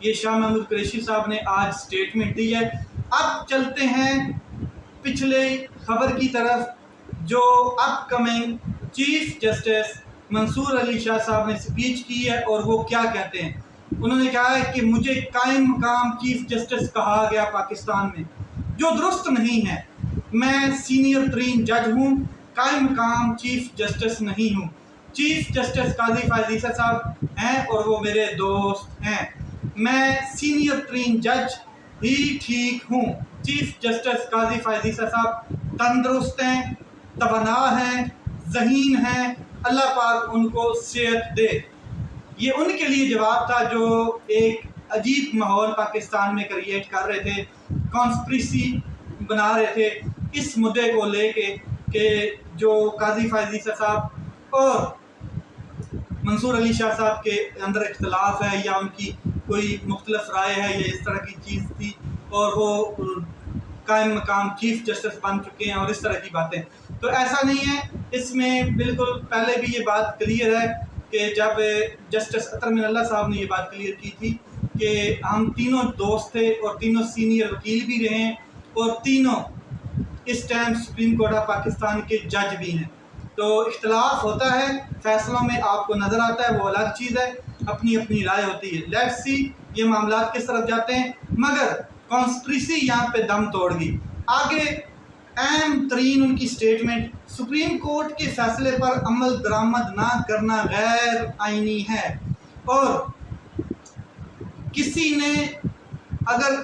یہ شاہ محمود قریشی صاحب نے آج سٹیٹمنٹ دی ہے۔ اب چلتے ہیں پچھلے خبر کی طرف، جو اپ کمنگ چیف جسٹس منصور علی شاہ صاحب نے سپیچ کی ہے، اور وہ کیا کہتے ہیں۔ انہوں نے کہا ہے کہ مجھے قائم مقام چیف جسٹس کہا گیا پاکستان میں، جو درست نہیں ہے۔ میں سینئر ترین جج ہوں، قائم مقام چیف جسٹس نہیں ہوں۔ چیف جسٹس قاضی فائز عیسیٰ صاحب ہیں اور وہ میرے دوست ہیں۔ میں سینئر ترین جج ہی ٹھیک ہوں۔ چیف جسٹس قاضی فائز عیسیٰ صاحب تندرست ہیں، توانا ہیں، ذہین ہیں، اللہ پاک ان کو صحت دے۔ یہ ان کے لیے جواب تھا جو ایک عجیب ماحول پاکستان میں کریٹ کر رہے تھے، کانسپریسی بنا رہے تھے اس مدعے کو لے کے کہ جو قاضی فائز عیسیٰ صاحب اور منصور علی شاہ صاحب کے اندر اختلاف ہے، یا ان کی کوئی مختلف رائے ہے، یا اس طرح کی چیز تھی، اور وہ قائم مقام چیف جسٹس بن چکے ہیں، اور اس طرح کی باتیں۔ تو ایسا نہیں ہے، اس میں بالکل پہلے بھی یہ بات کلیئر ہے کہ جب جسٹس اطہر من اللہ صاحب نے یہ بات کلیئر کی تھی کہ ہم تینوں دوست تھے اور تینوں سینئر وکیل بھی رہے ہیں، اور تینوں اس time supreme court of Pakistan کے جج بھی ہیں۔ تو اختلاف ہوتا ہے، فیصلوں میں آپ کو نظر آتا ہے، وہ الگ چیز ہے، اپنی اپنی رائے ہوتی ہے۔ لیٹس سی یہ معاملات کس طرف جاتے ہیں، مگر کانسپریسی یہاں پہ دم توڑ گئی۔ آگے اہم ترین ان کی سٹیٹمنٹ، سپریم کورٹ کے فیصلے پر عمل درآمد نہ کرنا غیر آئینی ہے، اور کسی نے اگر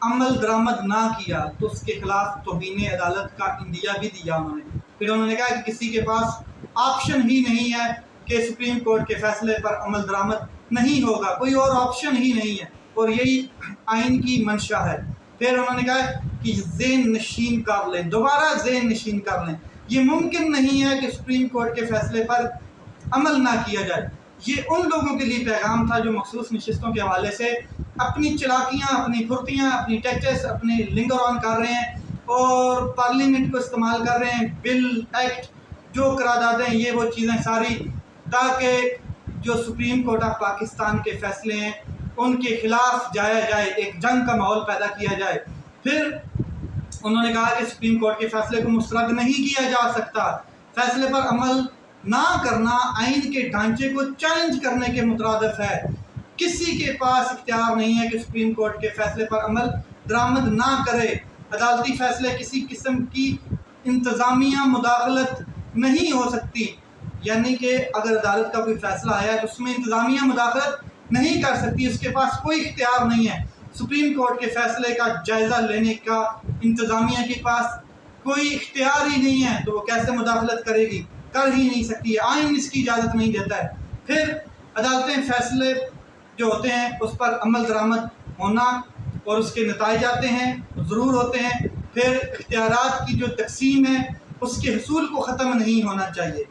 عمل درآمد نہ کیا تو اس کے خلاف توہین عدالت کا عندیہ بھی دیا انہوں نے۔ پھر انہوں نے کہا کہ کسی کے پاس آپشن ہی نہیں ہے کہ سپریم کورٹ کے فیصلے پر عمل درآمد نہیں ہوگا، کوئی اور آپشن ہی نہیں ہے، اور یہی آئین کی منشا ہے۔ پھر انہوں نے کہا کہ ذہن نشین کر لیں، دوبارہ ذہن نشین کر لیں، یہ ممکن نہیں ہے کہ سپریم کورٹ کے فیصلے پر عمل نہ کیا جائے۔ یہ ان لوگوں کے لیے پیغام تھا جو مخصوص نشستوں کے حوالے سے اپنی چلاکیاں، اپنی پھرتیاں، اپنی ٹیکٹس، اپنے لنگر آن کر رہے ہیں، اور پارلیمنٹ کو استعمال کر رہے ہیں، بل، ایکٹ، جو قراردادیں، یہ وہ چیزیں ساری، تاکہ جو سپریم کورٹ آف پاکستان کے فیصلے ہیں ان کے خلاف جایا جائے، ایک جنگ کا ماحول پیدا کیا جائے۔ پھر انہوں نے کہا کہ سپریم کورٹ کے فیصلے کو مسترد نہیں کیا جا سکتا، فیصلے پر عمل نہ کرنا آئین کے ڈھانچے کو چیلنج کرنے کے مترادف ہے۔ کسی کے پاس اختیار نہیں ہے کہ سپریم کورٹ کے فیصلے پر عمل درآمد نہ کرے۔ عدالتی فیصلے کسی قسم کی انتظامیہ مداخلت نہیں ہو سکتی، یعنی کہ اگر عدالت کا کوئی فیصلہ آیا ہے تو اس میں انتظامیہ مداخلت نہیں کر سکتی، اس کے پاس کوئی اختیار نہیں ہے۔ سپریم کورٹ کے فیصلے کا جائزہ لینے کا انتظامیہ کے پاس کوئی اختیار ہی نہیں ہے، تو وہ کیسے مداخلت کرے گی، کر ہی نہیں سکتی ہے، آئین اس کی اجازت نہیں دیتا ہے۔ پھر عدالتیں فیصلے جو ہوتے ہیں اس پر عمل درآمد ہونا اور اس کے نتائج آتے ہیں، ضرور ہوتے ہیں۔ پھر اختیارات کی جو تقسیم ہے اس کے حصول کو ختم نہیں ہونا چاہیے۔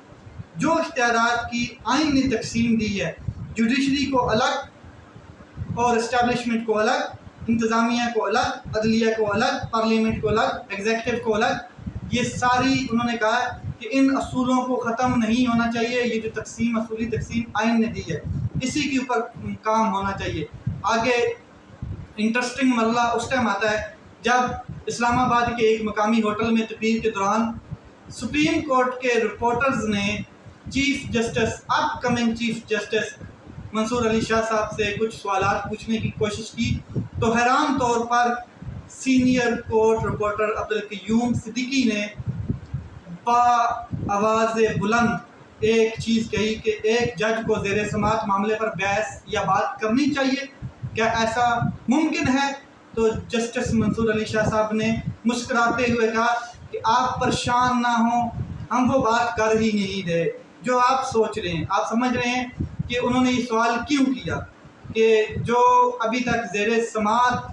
جو اختیارات کی آئین نے تقسیم دی ہے، جوڈیشری کو الگ اور اسٹیبلشمنٹ کو الگ، انتظامیہ کو الگ، عدلیہ کو الگ، پارلیمنٹ کو الگ، ایگزیکٹو کو الگ، یہ ساری انہوں نے کہا کہ ان اصولوں کو ختم نہیں ہونا چاہیے۔ یہ جو تقسیم، اصولی تقسیم آئین نے دی ہے، اسی کے اوپر کام ہونا چاہیے۔ آگے انٹرسٹنگ مرحلہ اس ٹائم آتا ہے جب اسلام آباد کے ایک مقامی ہوٹل میں تقریر کے دوران سپریم کورٹ کے رپورٹرز نے چیف جسٹس، اپ کمنگ چیف جسٹس منصور علی شاہ صاحب سے کچھ سوالات پوچھنے کی کوشش کی، تو حیران طور پر senior court reporter Abdul Qayyum Siddiqui نے با آواز بلند ایک چیز کہی کہ ایک جج کو زیر سماعت معاملے پر بحث یا بات کرنی چاہیے، کیا ایسا ممکن ہے؟ تو جسٹس منصور علی شاہ صاحب نے مسکراتے ہوئے کہا کہ آپ پریشان نہ ہوں، ہم وہ بات کر ہی نہیں رہے جو آپ سوچ رہے ہیں۔ آپ سمجھ رہے ہیں کہ انہوں نے یہ سوال کیوں کیا کہ جو ابھی تک زیر سماعت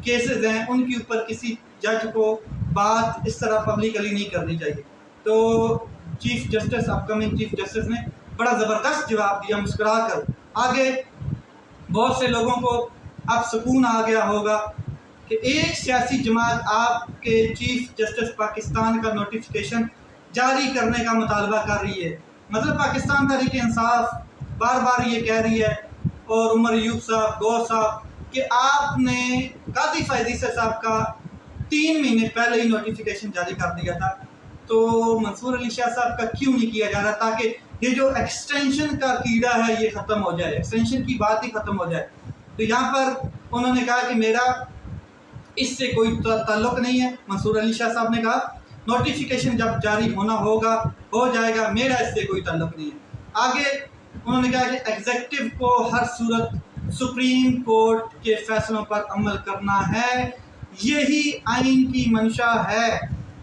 کیسز ہیں ان کے اوپر کسی جج کو بات اس طرح پبلکلی نہیں کرنی چاہیے۔ تو چیف جسٹس، اپ کمنگ چیف جسٹس نے بڑا زبردست جواب دیا مسکرا کر۔ آگے بہت سے لوگوں کو اب سکون آ گیا ہوگا کہ ایک سیاسی جماعت آپ کے چیف جسٹس پاکستان کا نوٹیفیکیشن جاری کرنے کا مطالبہ کر رہی ہے۔ مطلب پاکستان تحریک انصاف بار بار یہ کہہ رہی ہے، اور عمر ایوب صاحب، گو صاحب، کہ آپ نے قاضی فائز عیسی صاحب کا 3 مہینے پہلے ہی نوٹیفیکیشن جاری کر دیا تھا، تو منصور علی شاہ صاحب کا کیوں نہیں کیا جا رہا تاکہ یہ جو ایکسٹینشن کا کیڑا ہے یہ ختم ہو جائے، ایکسٹینشن کی بات ہی ختم ہو جائے۔ تو یہاں پر انہوں نے کہا کہ میرا اس سے کوئی تعلق نہیں ہے۔ منصور علی شاہ صاحب نے کہا نوٹیفیکیشن جب جاری ہونا ہوگا ہو جائے گا، میرا اس سے کوئی تعلق نہیں ہے۔ آگے انہوں نے کہا کہ ایگزیکٹو کو ہر صورت سپریم کورٹ کے فیصلوں پر عمل کرنا ہے، یہی آئین کی منشا ہے۔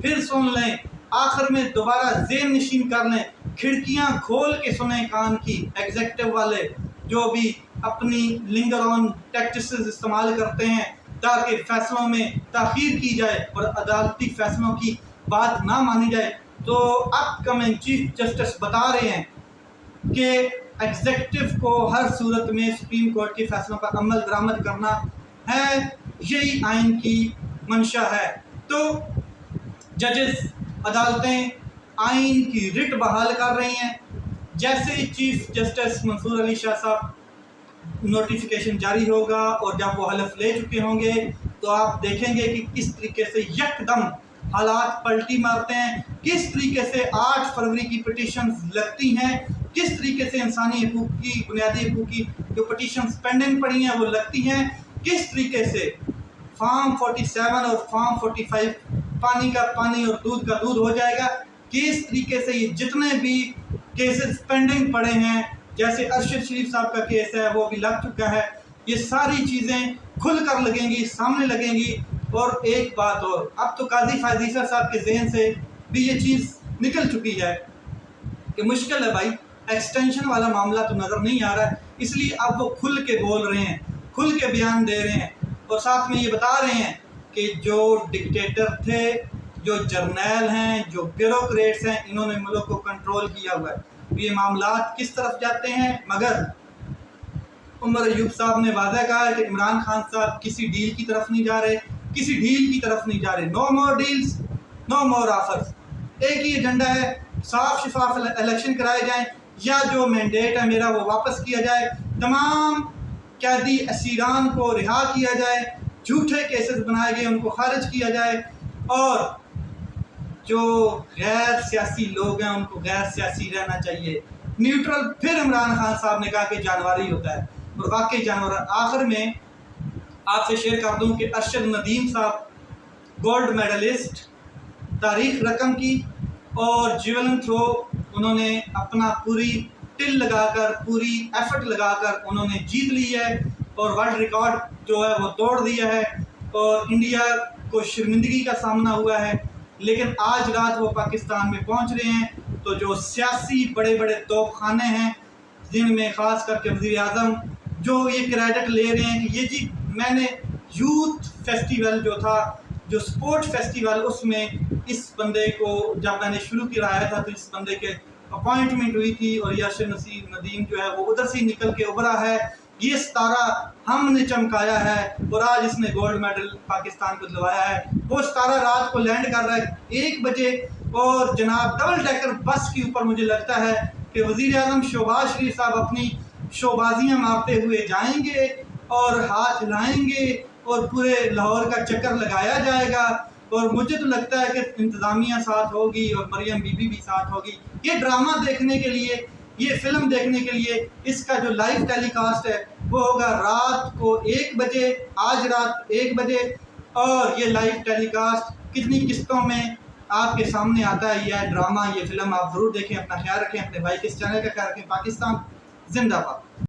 پھر سن لیں، آخر میں دوبارہ ذہن نشین کر لیں، کھڑکیاں کھول کے سنیں کان کی، ایگزیکٹو والے جو بھی اپنی لنگر آن ٹیکٹسز استعمال کرتے ہیں تاکہ فیصلوں میں تاخیر کی جائے اور عدالتی فیصلوں کی بات نہ مانی جائے۔ تو اپ کمنگ چیف جسٹس بتا رہے ہیں کہ ایگزیکٹو کو ہر صورت میں سپریم کورٹ کے فیصلوں پر عمل درآمد کرنا ہے، یہی آئین کی منشا ہے۔ تو ججز، عدالتیں آئین کی رٹ بحال کر رہی ہیں۔ جیسے ہی چیف جسٹس منصور علی شاہ صاحب نوٹیفیکیشن جاری ہوگا اور جب وہ حلف لے چکے ہوں گے تو آپ دیکھیں گے کہ کس طریقے سے یکدم حالات پلٹی مارتے ہیں، کس طریقے سے 8 فروری کی پٹیشنز لگتی ہیں، کس طریقے سے انسانی حقوق کی، بنیادی حقوق کی جو پٹیشنز پینڈنگ پڑی ہیں وہ لگتی ہیں، کس طریقے سے فارم 47 اور فارم 45 پانی کا پانی اور دودھ کا دودھ ہو جائے گا، کس طریقے سے یہ جتنے بھی کیسز پینڈنگ پڑے ہیں، جیسے ارشد شریف صاحب کا کیس ہے وہ بھی لگ چکا ہے، یہ ساری چیزیں کھل کر لگیں گی، سامنے لگیں گی۔ اور ایک بات اور، اب تو قاضی فائز عیسی صاحب کے ذہن سے بھی یہ چیز نکل چکی ہے کہ مشکل ہے بھائی، ایکسٹینشن والا معاملہ تو نظر نہیں آ رہا ہے، اس لیے اب وہ کھل کے بول رہے ہیں، کھل کے بیان دے رہے ہیں، اور ساتھ میں یہ بتا رہے ہیں کہ جو ڈکٹیٹر تھے، جو جرنیل ہیں، جو بیوروکریٹس ہیں، انہوں نے ملک کو کنٹرول کیا ہوا ہے۔ یہ معاملات کس طرف جاتے ہیں؟ مگر عمر ایوب صاحب نے واضح کہا ہے کہ عمران خان صاحب کسی ڈیل کی طرف نہیں جا رہے، کسی ڈیل کی طرف نہیں جا رہے، نو مور ڈیلز، نو مور آفرز۔ ایک ہی ایجنڈا ہے، صاف شفاف الیکشن کرائے جائیں، یا جو مینڈیٹ ہے میرا وہ واپس کیا جائے، تمام قیدی اسیران کو رہا کیا جائے، جھوٹے کیسز بنائے گئے ان کو خارج کیا جائے، اور جو غیر سیاسی لوگ ہیں ان کو غیر سیاسی رہنا چاہیے، نیوٹرل۔ پھر عمران خان صاحب نے کہا کہ جانور ہی ہوتا ہے، اور واقعی جانور۔ آخر میں آپ سے شیئر کر دوں کہ ارشد ندیم صاحب گولڈ میڈلسٹ تاریخ رقم کی اور جیولن تھرو انہوں نے اپنا پوری ٹل لگا کر، پوری ایفرٹ لگا کر انہوں نے جیت لی ہے، اور ورلڈ ریکارڈ جو ہے وہ توڑ دیا ہے، اور انڈیا کو شرمندگی کا سامنا ہوا ہے۔ لیکن آج رات وہ پاکستان میں پہنچ رہے ہیں، تو جو سیاسی بڑے بڑے توپ خانے ہیں، جن میں خاص کر کے وزیر اعظم جو یہ کریڈٹ لے رہے ہیں کہ یہ جی میں نے یوتھ فیسٹیول جو تھا، جو سپورٹ فیسٹیول، اس میں اس بندے کو جب میں نے شروع کرایا تھا تو اس بندے کے اپوائنٹمنٹ ہوئی تھی، اور ارشد ندیم جو ہے وہ ادھر سے نکل کے ابھرا ہے، یہ ستارہ ہم نے چمکایا ہے، اور آج اس نے گولڈ میڈل پاکستان کو دلوایا ہے۔ وہ ستارہ رات کو لینڈ کر رہا ہے 1 بجے، اور جناب ڈبل ڈیکر بس کے اوپر مجھے لگتا ہے کہ وزیر اعظم شہباز شریف صاحب اپنی شوبازیاں مارتے ہوئے جائیں گے اور ہاتھ ہلائیں گے، اور پورے لاہور کا چکر لگایا جائے گا، اور مجھے تو لگتا ہے کہ انتظامیہ ساتھ ہوگی اور مریم بی بی بھی ساتھ ہوگی۔ یہ ڈرامہ دیکھنے کے لیے، یہ فلم دیکھنے کے لیے، اس کا جو لائیو ٹیلی کاسٹ ہے وہ ہوگا رات کو 1 بجے، آج رات 1 بجے، اور یہ لائیو ٹیلی کاسٹ کتنی قسطوں میں آپ کے سامنے آتا ہے یہ ڈرامہ، یہ فلم آپ ضرور دیکھیں۔ اپنا خیال رکھیں، اپنے بھائی کے اس چینل کا خیال رکھیں۔ پاکستان زندہ باد۔